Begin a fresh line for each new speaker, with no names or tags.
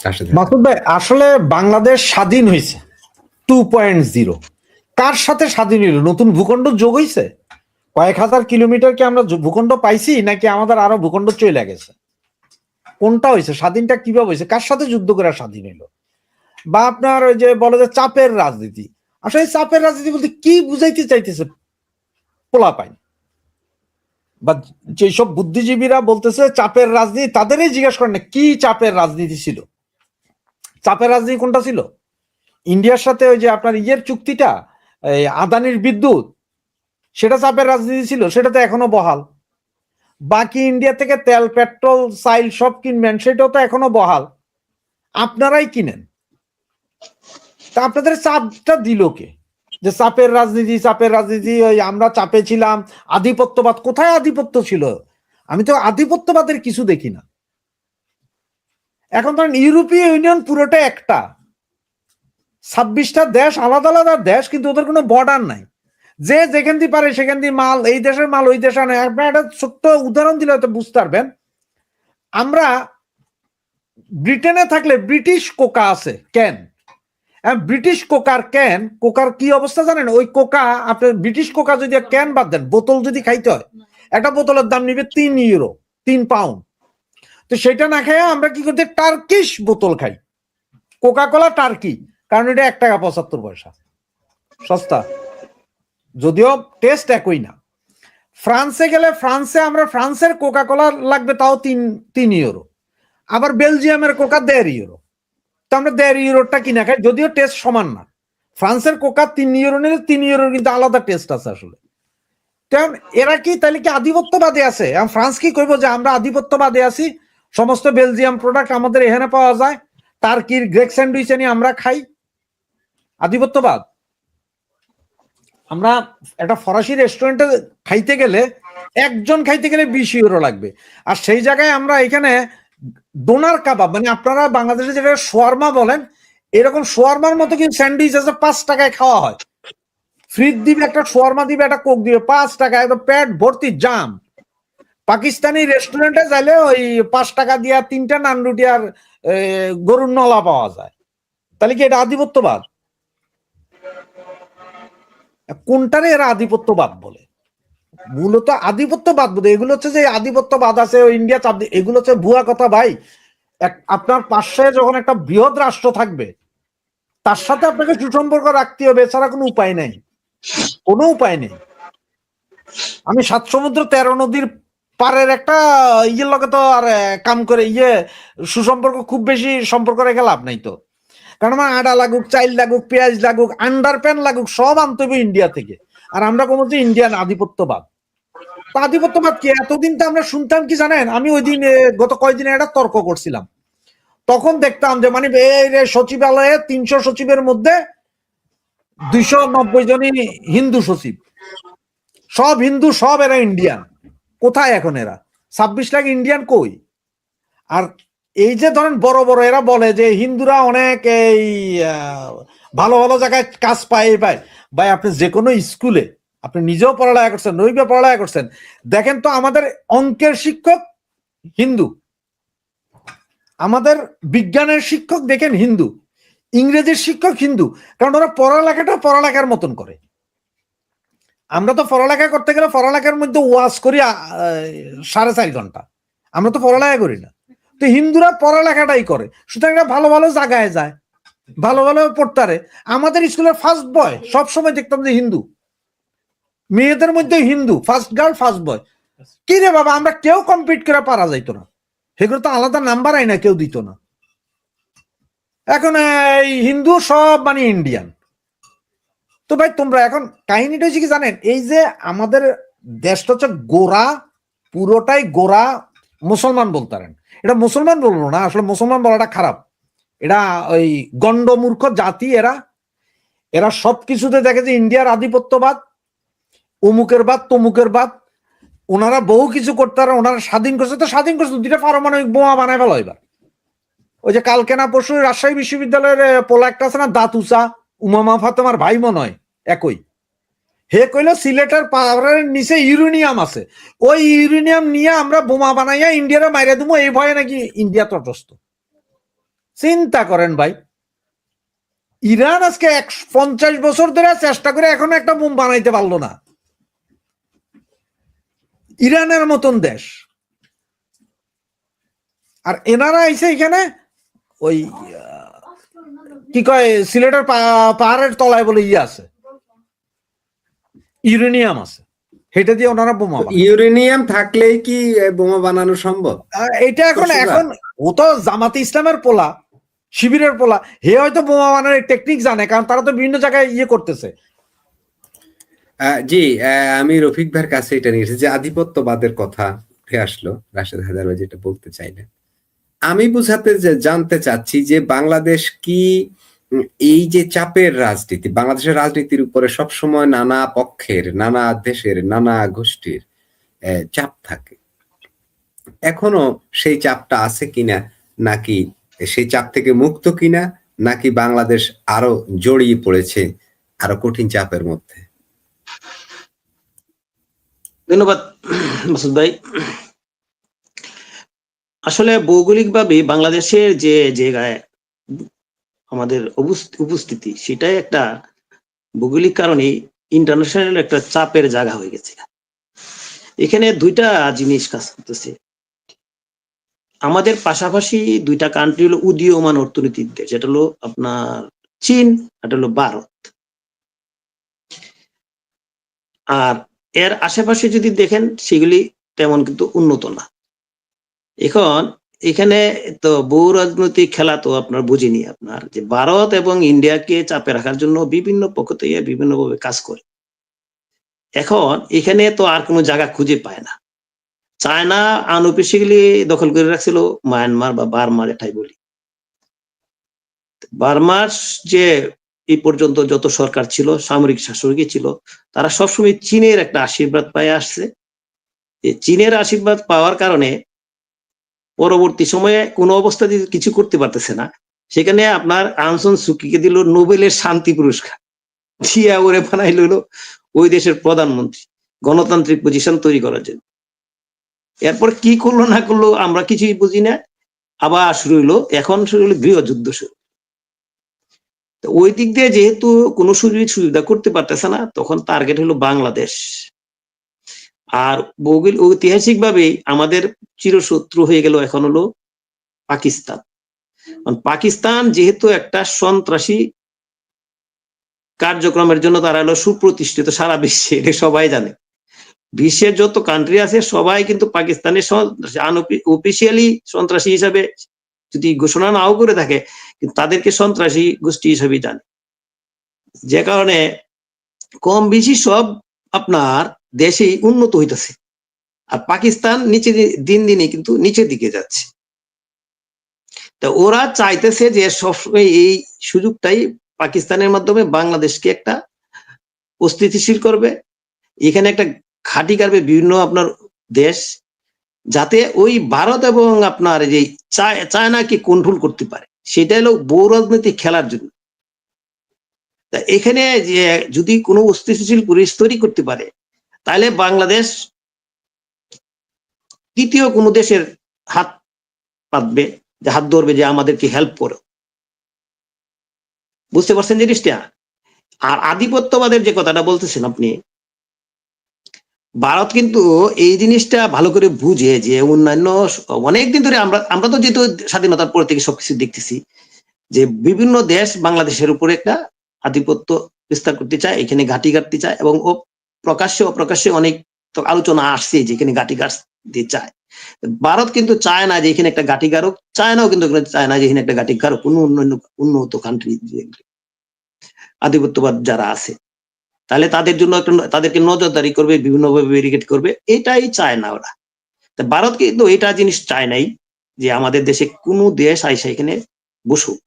মাসুদ ভাই, আসলে বাংলাদেশ স্বাধীন হয়েছে 2.0। কার সাথে স্বাধীন হইল? নতুন ভূখণ্ড যোগ হইছে? কয়েক হাজার কিলোমিটার কি আমরা ভূখণ্ড পাইছি, নাকি আমাদের আরো ভূখণ্ড চলে গেছে? কোনটা হয়েছে? স্বাধীনটা কিভাবে হয়েছে? কার সাথে যুদ্ধ করে স্বাধীন হইলো? বা আপনার ওই যে বলে যে চাপের রাজনীতি, আসলে চাপের রাজনীতি বলতে কি বুঝাইতে চাইতেছে পোলাপাইন? বা যেসব বুদ্ধিজীবীরা বলতেছে চাপের রাজনীতি, তাদেরই জিজ্ঞাসা করেন না কি চাপের রাজনীতি ছিল। চাপের রাজনীতি কোনটা ছিল? ইন্ডিয়ার সাথে ওই যে আপনার ইয়ের চুক্তিটা, আদানির বিদ্যুৎ, সেটা চাপের রাজনীতি ছিল, সেটা তো এখনো বহাল। বাকি ইন্ডিয়া থেকে তেল, পেট্রোল, সাইল সব কিনবেন, সেটাও তো এখনো বহাল। আপনারাই কিনেন। তা আপনাদের চাপটা দিল কে? যে চাপের রাজনীতি, চাপের রাজনীতি, ওই আমরা চাপে ছিলাম, আধিপত্যবাদ। কোথায় আধিপত্য ছিল? আমি তো আধিপত্যবাদের কিছু দেখি না। এখন ধরেন ইউরোপীয় ইউনিয়ন পুরোটা একটা, 26টা দেশ, আলাদা আলাদা দেশ, কিন্তু ওদের কোনো বর্ডার নাই। যে যেখান দিয়ে পারে সেখান দিয়ে মাল, এই দেশের মাল ওই দেশে আনে। আপনার একটা ছোট্ট উদাহরণ দিলে হয়তো বুঝতে পারবেন। আমরা ব্রিটেনে থাকলে ব্রিটিশ কোকা আছে, ক্যান। ব্রিটিশ কোকার ক্যান, কোকার কি অবস্থা জানেন? ওই কোকা, আপনার ব্রিটিশ কোকা যদি ক্যান বাদ দেন, বোতল যদি খাইতে হয়, একটা বোতলের দাম নিবে 3 ইউরো, 3 পাউন্ড। তো সেটা না খাই আমরা কি করতে, টার্কিশ বোতল খাই, কোকা কোলা টার্কি, কারণ এটা 1 টাকা 75 পয়সা, সস্তা, যদিও টেস্ট একই না। ফ্রান্সে গেলে ফ্রান্সে আমরা ফ্রান্সের কোকা কোলা লাগবে তাও 3 ইউরো। আবার বেলজিয়ামের কোকা 1.5 ইউরো। তো আমরা 1.5 ইউরোটা কিনা খাই, যদিও টেস্ট সমান না। ফ্রান্সের কোকা 3 ইউরো নিলে 3 ইউরোর কিন্তু আলাদা টেস্ট আছে আসলে। কারণ এরা কি তাহলে কি আধিপত্যবাদে আছে? ফ্রান্স কি করবো যে আমরা আধিপত্যবাদে আছি, সমস্ত বেলজিয়াম প্রোডাক্ট আমাদের এখানে পাওয়া যায়, টার্কির গ্রেক স্যান্ডউইচ এনে আমরা খাই? আধিপত্যবাদ। আমরা একটা ফরাসি রেস্টুরেন্টে খাইতে গেলে, একজন খাইতে গেলে 20 ইউরো লাগবে। আর সেই জায়গায় আমরা এখানে ডোনার কাবাব, মানে আপনারা বাংলাদেশে যেটা শোয়ারমা বলেন, এরকম শোয়ারমার মতো কিন্তু স্যান্ডউইচ আছে, 5 টাকায় খাওয়া হয়। ফ্রিজ দিবে, একটা শোয়ারমা দিবে, একটা কোক দিবে, 5 টাকা, একদম পেট ভর্তি জাম। পাকিস্তানি রেস্টুরেন্টে যাইলে ওই 5 টাকা দিয়া 3টা নান রুটি আর গরুর নলা পাওয়া যায়। তাহলে কি এটা আধিপত্যবাদ? কোনটারে এরা আধিপত্যবাদ বলে? মূলত আধিপত্যবাদ বোধ, এগুলো হচ্ছে যে আধিপত্যবাদ আছে ইন্ডিয়া চাপ, এগুলো হচ্ছে ভুয়া কথা ভাই। আপনার পাশে যখন একটা বৃহৎ রাষ্ট্র থাকবে, তার সাথে আপনাকে সুসম্পর্ক রাখতে হবে, এছাড়া কোনো উপায় নেই, কোনো উপায় নেই। আমি 7 সমুদ্র 13 নদীর পারের একটা ইয়ের লগে তো আর কাম করে সুসম্পর্ক, খুব বেশি সম্পর্ক রেখে লাভ নাই তো। কারণ আমার আটা লাগুক, চাইল লাগুক, পেঁয়াজ লাগুক, আন্ডার প্যান্ট লাগুক, সব আনতে হবে ইন্ডিয়া থেকে। আর আমরা কোনো ইন্ডিয়ান আধিপত্যবাদ, আধিপত্যবাদ কি? এতদিন তো আমরা শুনতাম কি জানেন, আমি ওই দিন গত কয়েকদিন একটা তর্ক করছিলাম, তখন দেখতাম যে মানে সচিবালয়ে 300 সচিবের মধ্যে 290 জনই হিন্দু সচিব, সব হিন্দু, সব এরা ইন্ডিয়ান। কোথায় এখন এরা? 26 লাখ ইন্ডিয়ান কই? আর এই যে ধরেন বড় বড় এরা বলে যে হিন্দুরা অনেক এই ভালো ভালো জায়গায় কাজ পায় ভাই, আপনি যে কোনো স্কুলে, আপনি নিজেও পড়ালেখা করছেন, রবিবার পড়ালেখা করছেন, দেখেন তো আমাদের অঙ্কের শিক্ষক হিন্দু, আমাদের বিজ্ঞানের শিক্ষক দেখেন হিন্দু, ইংরেজির শিক্ষক হিন্দু। কারণ ওরা পড়ালেখাটা পড়ালেখার মতন করে। আমরা তো পড়ালেখা করতে গেলে পড়ালেখার মধ্যে ওয়াজ করি 4.5 ঘন্টা, আমরা তো পড়ালেখা করি না। তো হিন্দুরা পড়ালেখাটাই করে, সুতরাং ভালো ভালো জায়গায় যায়, ভালো ভালো পড়তারে। আমাদের স্কুলের ফার্স্ট বয় সবসময় দেখতাম যে হিন্দু, মেয়েদের মধ্যে Hindu, first girl first boy. কি রে বাবা, আমরা কেউ কম্পিট করে পারা যাইতো না, সেগুলো তো আলাদা নাম্বার আই না, কেউ দিত না। এখন এই হিন্দু সব মানে ইন্ডিয়ান। তো ভাই তোমরা এখন কাহিনীটা হচ্ছে কি জানেন, এই যে আমাদের দেশটা হচ্ছে গোরা, পুরোটাই গোরা মুসলমান বলতে পারেন। এটা মুসলমান বলবো না, আসলে মুসলমান বলাটা খারাপ, এটা ওই গন্ডমূর্খ জাতি। এরা এরা সবকিছুতে দেখে যে ইন্ডিয়ার আধিপত্যবাদ, অমুকের বাদ তমুকের বাদ। ওনারা বহু কিছু করতে পারে, ওনারা স্বাধীন করছে তো স্বাধীন করছে, 2টা পারমাণবিক বোমা বানায় ফেলো এবার। ওই যে কালকে না পরশু রাজশাহী বিশ্ববিদ্যালয়ের পোলা একটা আছে না, দাতুসা, উমামা ফাতেমার ভাই মনে হয় একই, হে কইল সিলেটের পাহাড়ের নিচে ইউরেনিয়াম আছে, ওই ইউরেনিয়াম নিয়ে আমরা বোমা বানাইয়া ইন্ডিয়ারে মাইরা দেবো, এই ভয়ে নাকি ইন্ডিয়া তটস্থ। চিন্তা করেন ভাই, ইরান আজকে 50 বছর ধরে চেষ্টা করে এখনো একটা বোম বানাইতে পারলো না। ইরানের মতন দেশ, আর এনারা আইছে এখানে ওই কি কয় সিলেটের পাহাড়ের তলায় বলে আছে, ইউরেনিয়াম আছে, সেটা দিয়ে ওনারা বোমা বানায়।
ইউরেনিয়াম থাকলেই কি বোমা বানানো সম্ভব?
এটা এখন ও তো জামাতে ইসলামের পোলা, শিবিরের পোলা, হে হয়তো বোমা বানানোর টেকনিক জানে, কারণ তারা তো বিভিন্ন জায়গায় করতেছে।
জি, আমি রফিক ভাইয়ের কাছে এটা নিয়ে এসেছি যে আধিপত্যবাদের কথা উঠে আসলো, রাশেদ হায়দার ভাই যেটা বলতে চাইলেন। আমি জানতে চাচ্ছি যে বাংলাদেশ কি এই যে চাপের রাজনীতি, বাংলাদেশের রাজনীতির উপরে সবসময় নানা পক্ষের, নানা দেশের, নানা গোষ্ঠীর চাপ থাকে, এখনো সেই চাপটা আছে কিনা, নাকি সেই চাপ থেকে মুক্ত কিনা, নাকি বাংলাদেশ আরো জড়িয়ে পড়েছে আরো কঠিন চাপের মধ্যে?
ধন্যবাদ মাসুদ ভাই। আসলে ভৌগোলিকভাবে বাংলাদেশের যে জায়গায় আমাদের উপস্থিতি, সেটাই একটা ভৌগোলিক কারণে ইন্টারন্যাশনাল একটা চাপের জায়গা হয়ে গেছে। এখানে দুইটা জিনিস কাজ করতেছে। আমাদের পাশাপাশি দুইটা কান্ট্রি হলো উদীয়মান অর্থনীতির দেশ, যেটা হলো আপনার চীন, এটা হলো ভারত। আর এর আশেপাশে যদি দেখেন, সেগুলি তেমন কিন্তু উন্নত না। এখন এখানে তো বহু রাজনৈতিক খেলা তো আপনার বুঝিনি, আপনার যে ভারত এবং ইন্ডিয়াকে চাপে রাখার জন্য বিভিন্ন পক্ষ থেকে বিভিন্নভাবে কাজ করে। এখন এখানে তো আর কোনো জায়গা খুঁজে পায় না। চায়না আনঅফিসিয়ালি দখল করে রাখছিল মায়ানমার বা বার্মার, এটাই বলি। বার্মার যে এই পর্যন্ত যত সরকার ছিল, সামরিক শাসকই ছিল, তারা সবসময় চীনের একটা আশীর্বাদ পায়ে আসছে। চীনের আশীর্বাদ পাওয়ার কারণে পরবর্তী সময়ে কোনো অবস্থাতে কিছু করতে পারতেছে না, সেখানে আপনার আং সান সুকিকে দিল নোবেলের শান্তি পুরস্কার, দিয়া ওরে বানাইল ওই দেশের প্রধানমন্ত্রী, গণতান্ত্রিক পজিশন তৈরি করার জন্য। এরপর কি করলো না করলো আমরা কিছুই বুঝি না। আবার শুরু হইলো, এখন শুরু হলো গৃহযুদ্ধ শুরু। ওই দিক দিয়ে যেহেতু কোনো সুযোগ সুবিধা করতে পারতেছে না, তখন টার্গেট হলো বাংলাদেশ। আর ঐতিহাসিক ভাবে আমাদের চিরশত্রু হয়ে গেল এখন হলো পাকিস্তান। পাকিস্তান যেহেতু একটা সন্ত্রাসী কার্যক্রমের জন্য তারা হলো সুপ্রতিষ্ঠিত সারা বিশ্বে, এটা সবাই জানে। বিশ্বের যত কান্ট্রি আছে সবাই কিন্তু পাকিস্তানের অফিসিয়ালি সন্ত্রাসী হিসাবে যদি ঘোষণা নাও করে থাকে, কিন্তু তাদেরকে সন্ত্রাসী গোষ্ঠী হিসাবে জানে। যে কারণে কম বেশি সব আপনার দেশেই উন্নত হইতেছে, আর পাকিস্তান নিচে দিন দিনে কিন্তু নিচের দিকে যাচ্ছে। তা ওরা চাইতেছে যে সবসময় এই সুযোগটাই পাকিস্তানের মাধ্যমে বাংলাদেশকে একটা অস্থিতিশীল করবে, এখানে একটা ঘাঁটি কাটবে বিভিন্ন আপনার দেশ, যাতে ওই ভারত এবং আপনার যে চায়নাকে কন্ট্রোল করতে পারে। সেটা হলো বহু রাজনৈতিক খেলার জন্য। তা এখানে যে যদি কোনো অস্থিতিশীল পরিস্থিতি তৈরি করতে পারে, তাহলে বাংলাদেশ তৃতীয় কোনো দেশের হাত পাতবে, যে হাত ধরবে, যে আমাদেরকে হেল্প করো। বুঝতে পারছেন জিনিসটা? আর আধিপত্যবাদের যে কথাটা বলতেছেন আপনি, ভারত কিন্তু এই জিনিসটা ভালো করে বুঝে যে অন্যান্য অনেকদিন ধরে আমরা তো যেহেতু স্বাধীনতার পর থেকে সবকিছু দেখতেছি, যে বিভিন্ন দেশ বাংলাদেশের উপরে একটা আধিপত্য বিস্তার করতে চায়, এখানে ঘাঁটি কাটতে চায়, এবং প্রকাশ্যে অপ্রকাশ্যে অনেক আলোচনা আসছে যে এখানে ঘাঁটি কাটতে চায়। ভারত কিন্তু চায় না যে এখানে একটা ঘাঁটি গারুক, চায়নাও কিন্তু চায় না যে এখানে একটা ঘাঁটি গারুক কোনো অন্যান্য উন্নত কান্ট্রি, আধিপত্যবাদ যারা আছে। তাহলে তাদের জন্য তাদেরকে নজরদারি করবে, বিভিন্নভাবে ব্যারিকেড করবে, এটাই চায় না ওরা। ভারত কিন্তু এটা জিনিস চায় নাই যে আমাদের দেশে কোনো দেশ আইসা এখানে বসুক।